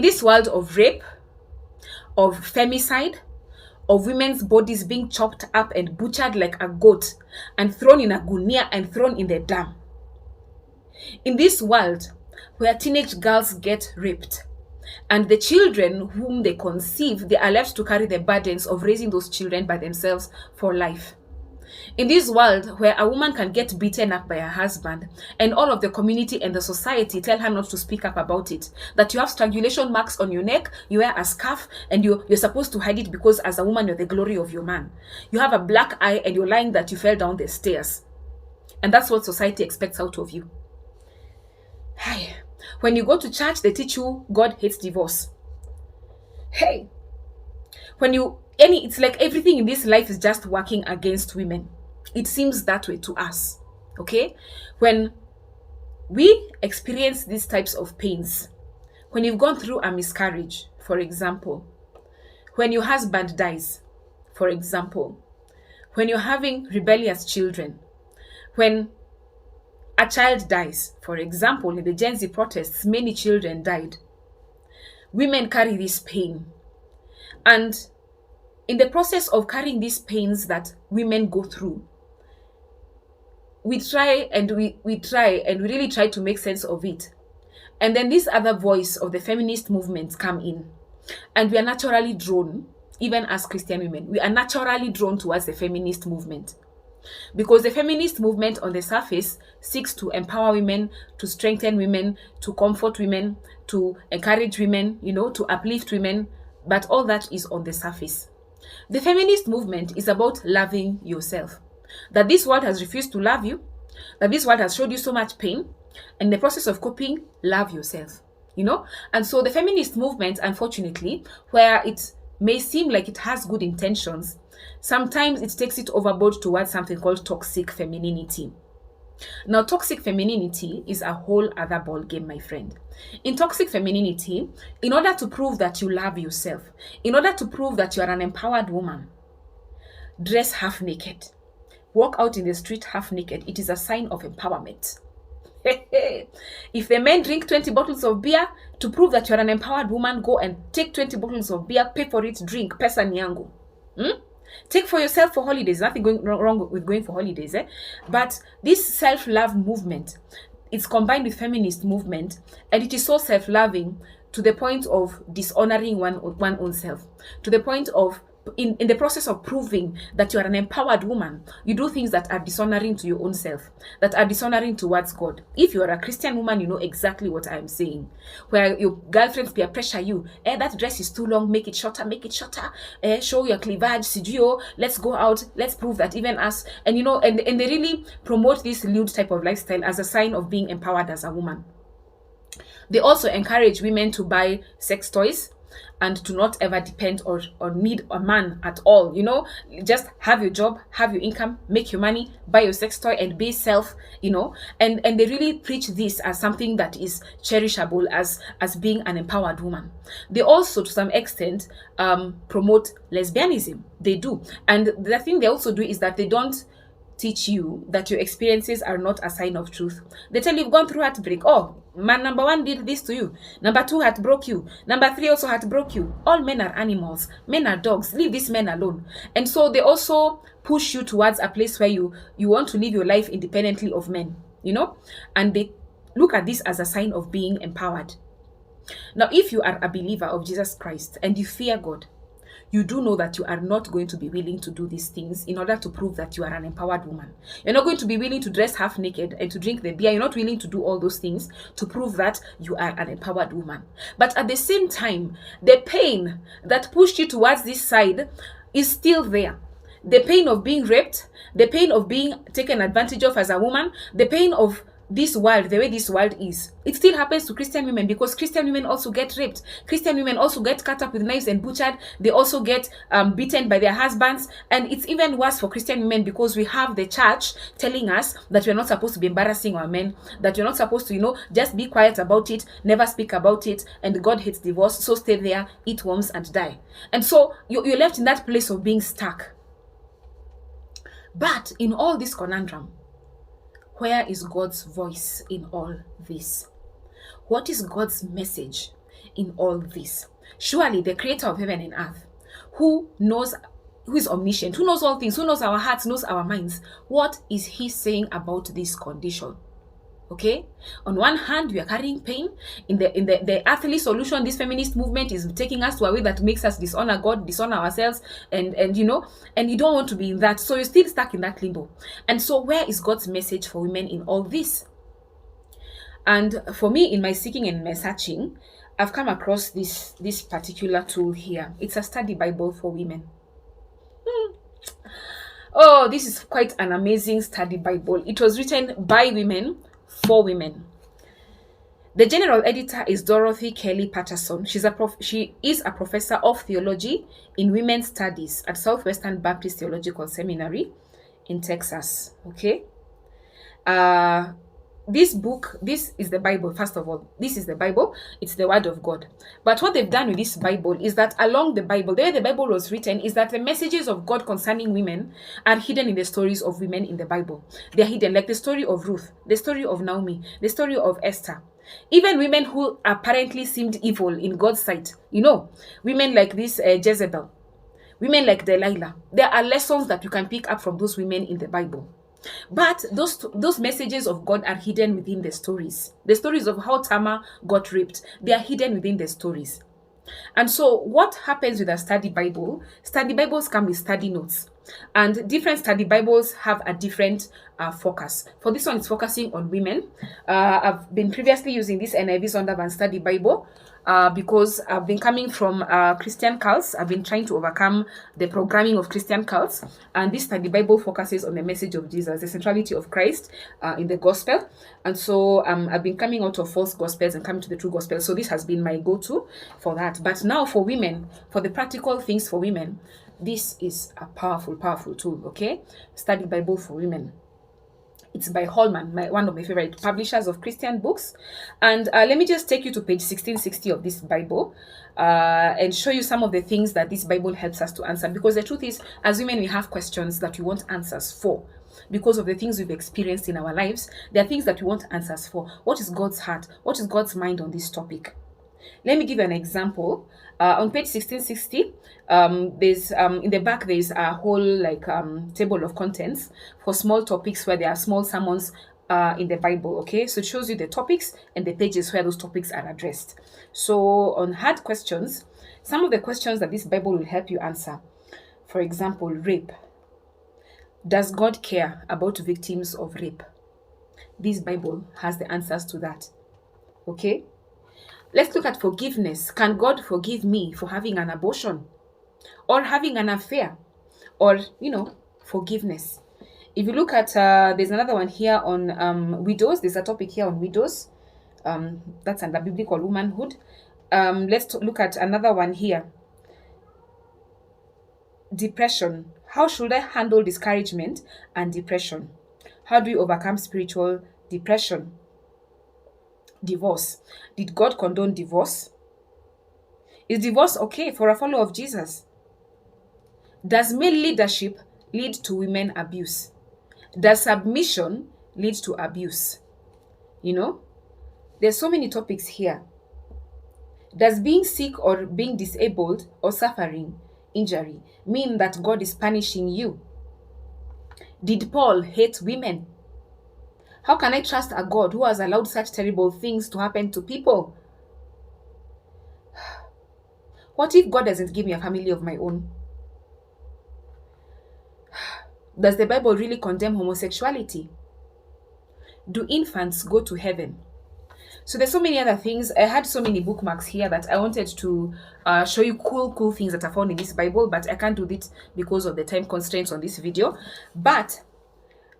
this world of rape, of femicide, of women's bodies being chopped up and butchered like a goat and thrown in a gunia and thrown in the dam. In this world where teenage girls get raped and the children whom they conceive, they are left to carry the burdens of raising those children by themselves for life. In this world where a woman can get beaten up by her husband and all of the community and the society tell her not to speak up about it, that you have strangulation marks on your neck, you wear a scarf, and you're supposed to hide it because as a woman you're the glory of your man. You have a black eye and you're lying that you fell down the stairs. And that's what society expects out of you. Hi. When you go to church, they teach you God hates divorce. Hey. It's like everything in this life is just working against women. It seems that way to us, okay? When we experience these types of pains, when you've gone through a miscarriage, for example, when your husband dies, for example, when you're having rebellious children, when a child dies, for example, in the Gen Z protests, many children died. Women carry this pain. And in the process of carrying these pains that women go through, we really try to make sense of it. And then this other voice of the feminist movement come in. And we are naturally drawn, even as Christian women, we are naturally drawn towards the feminist movement. Because the feminist movement on the surface seeks to empower women, to strengthen women, to comfort women, to encourage women, to uplift women. But all that is on the surface. The feminist movement is about loving yourself. That this world has refused to love you, that this world has showed you so much pain, and in the process of coping, love yourself, And so the feminist movement, unfortunately, where it may seem like it has good intentions, sometimes it takes it overboard towards something called toxic femininity. Now, toxic femininity is a whole other ball game, my friend. In toxic femininity, in order to prove that you love yourself, in order to prove that you are an empowered woman, dress half naked. Walk out in the street half naked. It is a sign of empowerment. If the men drink 20 bottles of beer, to prove that you're an empowered woman, go and take 20 bottles of beer, pay for it, drink, pesa ni yangu. Take for yourself for holidays. Nothing going wrong with going for holidays. But this self-love movement, it's combined with feminist movement, and it is so self-loving to the point of dishonoring one own self, to the point of in the process of proving that you are an empowered woman, you do things that are dishonoring to your own self, that are dishonoring towards God. If you are a Christian woman, you know exactly what I am saying. Where your girlfriends peer pressure you, that dress is too long, make it shorter, show your cleavage, sidio, let's go out, let's prove that even us, and and they really promote this lewd type of lifestyle as a sign of being empowered as a woman. They also encourage women to buy sex toys and to not ever depend or need a man at all. Just have your job, have your income, make your money, buy your sex toy, and be self. And they really preach this as something that is cherishable, as being an empowered woman. They also, to some extent, promote lesbianism. They do, and the thing they also do is that they don't teach you that your experiences are not a sign of truth. They tell you you've gone through heartbreak. Oh, man number 1 did this to you. Number 2 heartbroke you. Number 3 also heartbroke you. All men are animals. Men are dogs. Leave these men alone. And so they also push you towards a place where you want to live your life independently of men, and they look at this as a sign of being empowered. Now, if you are a believer of Jesus Christ and you fear God, you do know that you are not going to be willing to do these things in order to prove that you are an empowered woman. You're not going to be willing to dress half naked and to drink the beer. You're not willing to do all those things to prove that you are an empowered woman. But at the same time, the pain that pushed you towards this side is still there. The pain of being raped, the pain of being taken advantage of as a woman, the pain of this world, the way this world is, it still happens to Christian women, because Christian women also get raped. Christian women also get cut up with knives and butchered. They also get beaten by their husbands. And it's even worse for Christian women because we have the church telling us that we're not supposed to be embarrassing our men, that you're not supposed to, just be quiet about it, never speak about it, and God hates divorce, so stay there, eat worms and die. And so you're left in that place of being stuck. But in all this conundrum, where is God's voice in all this? What is God's message in all this? Surely the creator of heaven and earth, who is omniscient, who knows all things, who knows our hearts, knows our minds, what is he saying about this condition? Okay, on one hand, we are carrying pain. In the earthly solution, this feminist movement is taking us to a way that makes us dishonor God, dishonor ourselves, and you don't want to be in that, so you're still stuck in that limbo. And so where is God's message for women in all this? And for me, in my seeking and my searching, I've come across this particular tool here. It's a study Bible for women. Oh, this is quite an amazing study Bible. It was written by women for women. The general editor is Dorothy Kelly Patterson. She is a professor of theology in women's studies at Southwestern Baptist Theological Seminary in Texas. Okay. This is the Bible. First of all, this is the Bible. It's the word of God. But what they've done with this Bible is that along the Bible, the way the Bible was written is that the messages of God concerning women are hidden in the stories of women in the Bible. They're hidden, like the story of Ruth, the story of Naomi, the story of Esther. Even women who apparently seemed evil in God's sight, women like this Jezebel, women like Delilah. There are lessons that you can pick up from those women in the Bible. But those messages of God are hidden within the stories. The stories of how Tamar got raped, they are hidden within the stories. And so what happens with a study Bible? Study Bibles come with study notes. And different study Bibles have a different focus. For this one, it's focusing on women. I've been previously using this NIV Zondervan Study Bible because I've been coming from Christian cults. I've been trying to overcome the programming of Christian cults. And this study Bible focuses on the message of Jesus, the centrality of Christ in the gospel. And so I've been coming out of false gospels and coming to the true gospel. So this has been my go-to for that. But now for women, for the practical things for women, this is a powerful, powerful tool, okay? Study Bible for women. It's by Holman, one of my favorite publishers of Christian books. And let me just take you to page 1660 of this Bible and show you some of the things that this Bible helps us to answer. Because the truth is, as women, we have questions that we want answers for. Because of the things we've experienced in our lives, there are things that we want answers for. What is God's heart? What is God's mind on this topic? Let me give you an example. On page 1660, there's in the back there's a whole table of contents for small topics where there are small sermons in the Bible. Okay, so it shows you the topics and the pages where those topics are addressed. So on hard questions, some of the questions that this Bible will help you answer. For example, rape. Does God care about victims of rape? This Bible has the answers to that. Okay. Let's look at forgiveness. Can God forgive me for having an abortion or having an affair or, forgiveness? If you look at, there's another one here on widows. There's a topic here on widows. That's under biblical womanhood. Let's look at another one here. Depression. How should I handle discouragement and depression? How do we overcome spiritual depression? Divorce. Did God condone divorce? Is divorce okay for a follower of Jesus? Does male leadership lead to women abuse? Does submission lead to abuse? There's so many topics here. Does being sick or being disabled or suffering injury mean that God is punishing you? Did Paul hate women? How can I trust a God who has allowed such terrible things to happen to people? What if God doesn't give me a family of my own? Does the Bible really condemn homosexuality? Do infants go to heaven? So there's so many other things. I had so many bookmarks here that I wanted to show you cool things that I found in this Bible, but I can't do it because of the time constraints on this video. But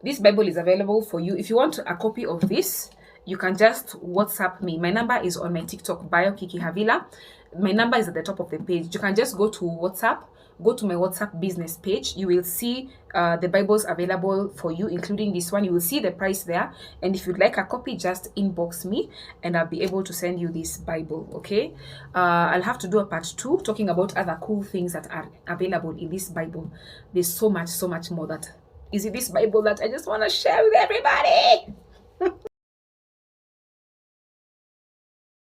this Bible is available for you. If you want a copy of this, you can just WhatsApp me. My number is on my TikTok bio, Kiki Havila. My number is at the top of the page. You can just go to WhatsApp, go to my WhatsApp business page. You will see the Bibles available for you, including this one. You will see the price there. And if you'd like a copy, just inbox me and I'll be able to send you this Bible, okay? I'll have to do a part 2 talking about other cool things that are available in this Bible. There's so much more that is in this Bible that I just want to share with everybody.